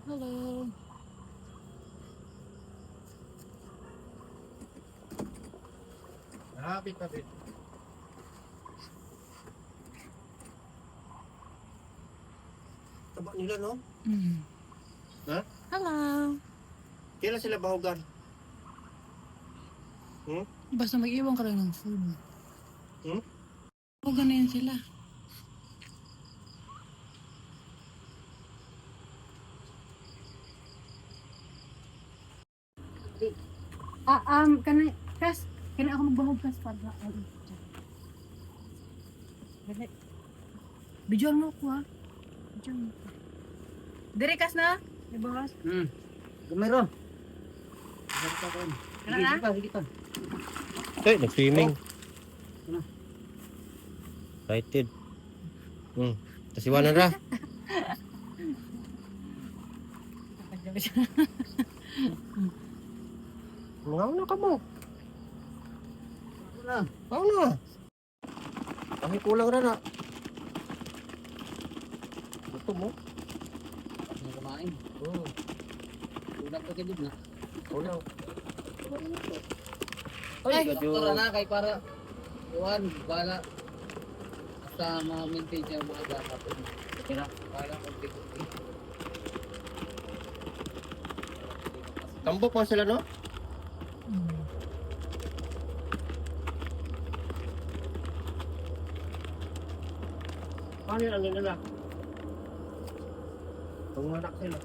Hello. Kapit. Taba nila, no? Ha? Hello. Kailan sila bahugan? Basta mag-iwan ka lang ng food. Hmm? O ganyan sila. Kana ako magbahog kas para ano. Dali. Bidyon mo ko ha. Bidyon mo. Dire kas na? Di ba kas? Gumero. Kana na? Dito. Nag-swimming. Ano? Excited. Tasiwanan ra. Mga na ka mo. Ako na. Kami kulang ra na. Gusto mo? Ano kumain? Udak ka kidib na. Kulang. Ay, doktor na kay para Juan, bala sa mga maintain siya mga gakapon. Kira, bala konti-konti. Tambok pa sila, no? Paano lang nila? Tunganak sila.